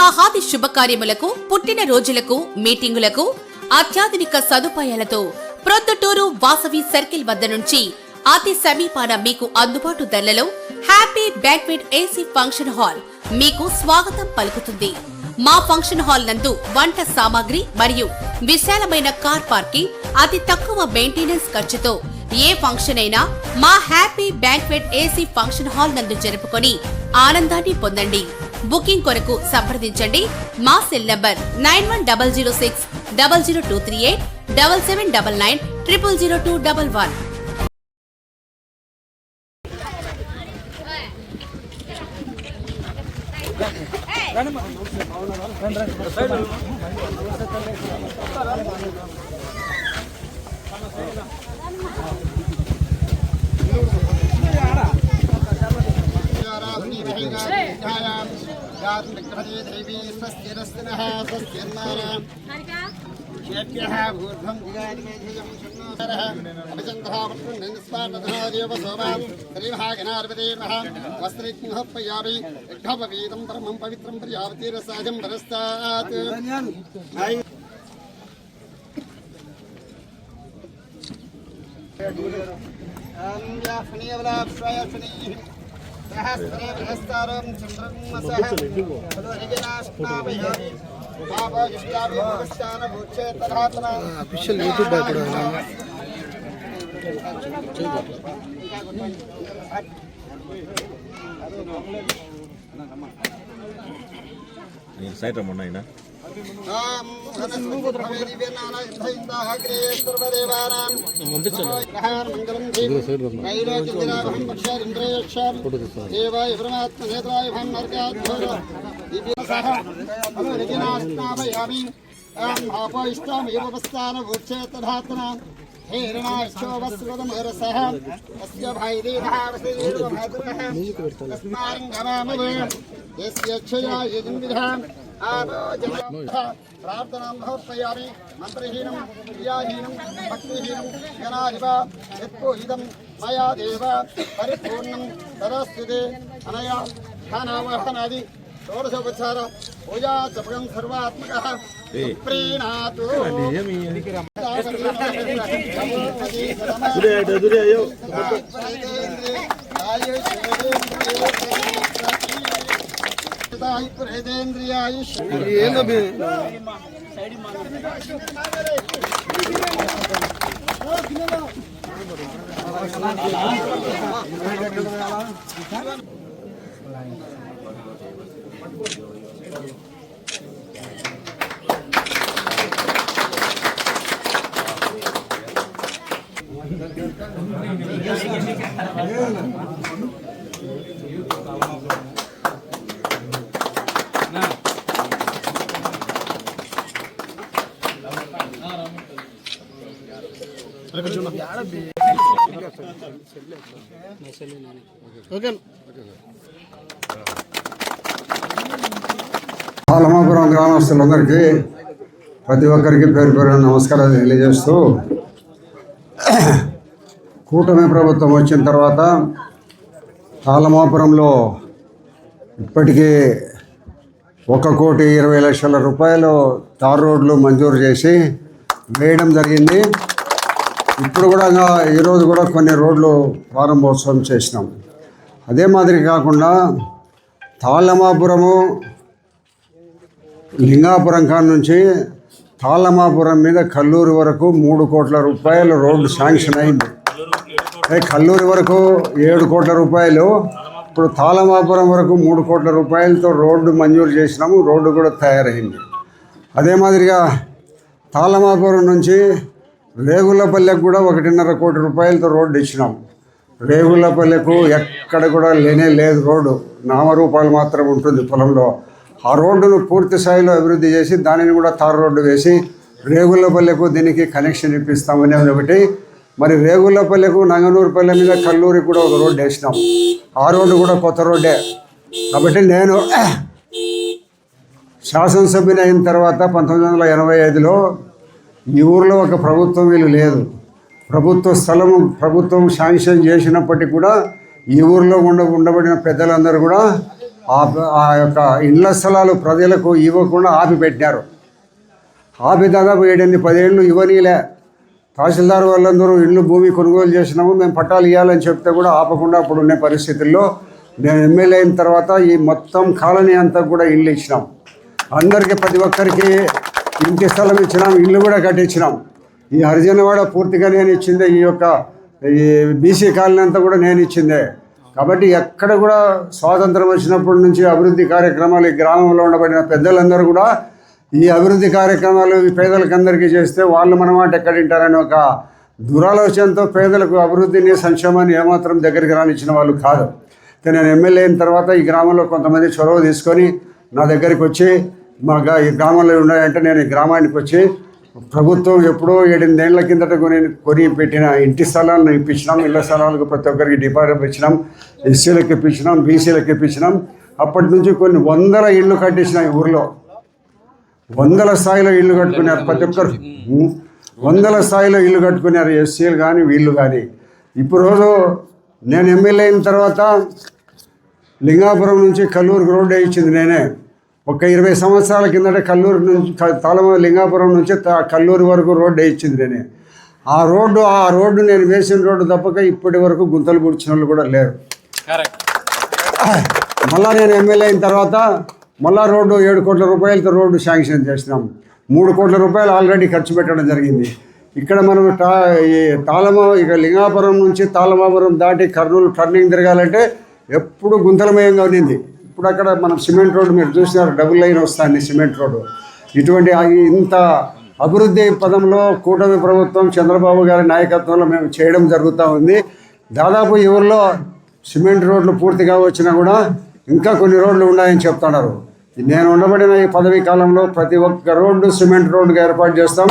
వివాహాది శుభకార్యములకు, పుట్టిన రోజులకు, మీటింగులకు అత్యాధునిక సదుపాయాలతో ప్రొద్దుటూరు వాసవి సర్కిల్ వద్ద నుంచి అతి సమీపాన మీకు అందుబాటు ధరలలో happy banquet AC function hall మీకు స్వాగతం పలుకుతుంది. మా ఫంక్షన్ హాల్ నందు వంట సామాగ్రి మరియు విశాలమైన కార్ పార్కింగ్, అతి తక్కువ మెయింటెనెన్స్ ఖర్చుతో ఏ ఫంక్షన్ అయినా మా happy banquet AC function hall నందు జరుపుకొని ఆనందాన్ని పొందండి. బుకింగ్ కొరకు సంప్రదించండి. మా సెల్ నంబర్ 9100600238 7799 000211. देवी स्वस्तिरस्तिनः स्वस्तिर्नारां शेभ्यः भूर्भं दिगादिमेधियं शन्नोरः अभिचन्द्रावृत्तनिस्वार्णधार्यव सोमां श्रीमहागणाधिपतिर्मः वस्त्रिज्ञः पयामि विघ्नपवीतं परमं पवित्रं प्रियावतीरसाजं परस्तात् सहस्रं चंद्रं मसः तदोरिगनास्नामयामि बाबा जिष्टामि भगस्तान भूचे तरातना ऑफिशियल यूट्यूब बाकड़ा ये साइड रमना है ना नाम हनस्मुद्रवेदी वेनाना इंदाह ग्रेस्तर्वदेवानां मंगलम नैरोज्यरावहं पक्षारिन्द्रेयक्षां देवाय परमात्मनेत्राय भं नरकाध्वर दिव्यसः अनुरिगनास्नामयामि आपयिष्टामि भूचेतधातना हेरणाश्चोवस्वदमरसः अस्य भैरीभावसेर्वभातुरः तस्मारङ्गमामवे यस्य क्षया यजन्विधां प्रार्थनां भवत्पयामि मंत्रहीनं क्रियाहीनं भक्तिहीनं जनाधिप यत्पोहितं मया देव परिपूर्णं तदस्तुते अनया ध्यानावहनादि षोडशोपचार पूजा जपं सर्वात्मकः प्रीणातु పాలమాపురం గ్రామస్తులందరికీ ప్రతి ఒక్కరికి పేరు పేరు నమస్కారాలు తెలియజేస్తూ, కూటమి ప్రభుత్వం వచ్చిన తర్వాత పాలమాపురంలో ఇప్పటికీ 1,20,00,000 రూపాయలు తార్ రోడ్లు మంజూరు చేసి వేయడం జరిగింది. ఇప్పుడు కూడా ఈరోజు కూడా కొన్ని రోడ్లు ప్రారంభోత్సవం చేసినాం. అదే మాదిరి కాకుండా తాళ్ళమాపురము లింగాపురం కాడ నుంచి తాళ్ళమాపురం మీద కల్లూరు వరకు 3 కోట్ల రూపాయలు రోడ్డు శాంక్షన్ అయింది. కల్లూరు వరకు 7 కోట్ల రూపాయలు, ఇప్పుడు తాళ్ళమాపురం వరకు 3 కోట్ల రూపాయలతో రోడ్డు మంజూరు చేసినాము. రోడ్డు కూడా తయారైంది. అదే మాదిరిగా తాళ్ళమాపురం నుంచి రేగులపల్లెకు కూడా 1.5 కోటి రూపాయలతో రోడ్డు ఇచ్చినాం. రేగులపల్లెకు ఎక్కడ కూడా లేనే లేదు, రోడ్డు నామరూపాలు మాత్రం ఉంటుంది పొలంలో. ఆ రోడ్డును పూర్తి స్థాయిలో అభివృద్ధి చేసి దానిని కూడా తార్ రోడ్డు వేసి రేగులపల్లెకు దీనికి కనెక్షన్ ఇప్పిస్తామనేది ఒకటి. మరి రేగులపల్లెకు నంగనూరుపల్లె మీద కల్లూరి కూడా ఒక రోడ్డు వేసినాం. ఆ రోడ్డు కూడా కొత్త రోడ్డే. కాబట్టి నేను శాసనసభ్యుని అయిన తర్వాత 1985లో ఈ ఊరిలో ఒక ప్రభుత్వం వీలు లేదు. ప్రభుత్వ స్థలము ప్రభుత్వం శాంక్షన్ చేసినప్పటికీ కూడా ఈ ఊరిలో ఉండబడిన పెద్దలందరూ కూడా ఆ యొక్క ఇళ్ల స్థలాలు ప్రజలకు ఇవ్వకుండా ఆపిపెట్టినారు. ఆపి దాదాపు 7-10 ఏళ్ళు ఇవ్వనీలే. తహసీల్దార్ వాళ్ళందరూ ఇల్లు భూమి కొనుగోలు చేసినాము, మేము పట్టాలు ఇవ్వాలని చెప్తే కూడా ఆపకుండా అప్పుడున్న పరిస్థితుల్లో నేను ఎమ్మెల్యే అయిన తర్వాత ఈ మొత్తం కాలనీ అంతా కూడా ఇల్లు ఇచ్చినాం. అందరికీ ప్రతి ఒక్కరికి ఇంటి స్థలం ఇచ్చినాం, ఇల్లు కూడా కట్టించినాం. ఈ హరిజనవాడ పూర్తిగా నేను ఇచ్చిందే, ఈ యొక్క ఈ బీసీ కాలనీ అంతా కూడా నేను ఇచ్చిందే. కాబట్టి ఎక్కడ కూడా స్వాతంత్రం వచ్చినప్పటి నుంచి అభివృద్ధి కార్యక్రమాలు ఈ గ్రామంలో ఉండబడిన పెద్దలందరూ కూడా ఈ అభివృద్ధి కార్యక్రమాలు ఈ పేదలకు అందరికీ చేస్తే వాళ్ళు మన మాట ఎక్కడ వింటారని ఒక దురాలోచనతో పేదలకు అభివృద్ధిని సంక్షేమాన్ని ఏమాత్రం దగ్గరికి రానిచ్చిన వాళ్ళు కాదు. నేను ఎమ్మెల్యే అయిన తర్వాత ఈ గ్రామంలో కొంతమంది చొరవ తీసుకొని నా దగ్గరికి వచ్చి ఈ గ్రామంలో ఉన్నాయంటే నేను ఈ గ్రామానికి వచ్చి ప్రభుత్వం ఎప్పుడో 8 ఏళ్ల కిందట కొని పెట్టిన ఇంటి స్థలాలను ఇప్పించినాం, ఇళ్ల స్థలాలకు ప్రతి ఒక్కరికి డిపాజిట్ ఇచ్చినాం, ఎస్సీలకు ఇప్పించినాం, బీసీలకు ఇప్పించినాం. అప్పటి నుంచి కొన్ని 100 ఇళ్ళు కట్టించినాం. ఈ ఊరిలో 100 స్థాయిలో ఇల్లు కట్టుకున్నారు. ప్రతి ఒక్కరు 100 స్థాయిలో ఇల్లు కట్టుకున్నారు, ఎస్సీలు కానీ వీళ్ళు కానీ. ఇప్పుడు రోజు నేను ఎమ్మెల్యే అయిన తర్వాత లింగాపురం నుంచి కల్లూరుకు రోడ్డు వేయించింది నేనే. ఒక 20 సంవత్సరాల కిందట కల్లూరు నుంచి లింగాపురం నుంచి కల్లూరు వరకు రోడ్డు వేయించింది నేనే. ఆ రోడ్డు నేను వేసిన రోడ్డు తప్పక ఇప్పటి వరకు గుంతలు పూడ్చిన వాళ్ళు కూడా లేరు. మళ్ళా నేను ఎమ్మెల్యే అయిన తర్వాత మళ్ళా రోడ్డు 7 కోట్ల రూపాయలతో రోడ్డు శాంక్షన్ చేసినాం. 3 కోట్ల రూపాయలు ఆల్రెడీ ఖర్చు పెట్టడం జరిగింది. ఇక్కడ మనం ఇక లింగాపురం నుంచి తాళమాపురం దాటి కర్నూలు టర్నింగ్ తిరగాలంటే ఎప్పుడు గుంతలమయంగా ఉన్నింది. ఇప్పుడు అక్కడ మనం సిమెంట్ రోడ్డు మీరు చూసినారు, డబుల్ లైన్ వస్తుంది సిమెంట్ రోడ్డు. ఇటువంటి ఇంత అభివృద్ధి పదంలో కూటమి ప్రభుత్వం చంద్రబాబు గారి నాయకత్వంలో మేము చేయడం జరుగుతూ ఉంది. దాదాపు ఈ ఊళ్ళో సిమెంట్ రోడ్లు పూర్తిగా వచ్చినా కూడా ఇంకా కొన్ని రోడ్లు ఉన్నాయని చెప్తున్నారు. నేను ఉండబడిన ఈ పదవీ కాలంలో ప్రతి ఒక్క రోడ్డు సిమెంట్ రోడ్డుగా ఏర్పాటు చేస్తాం.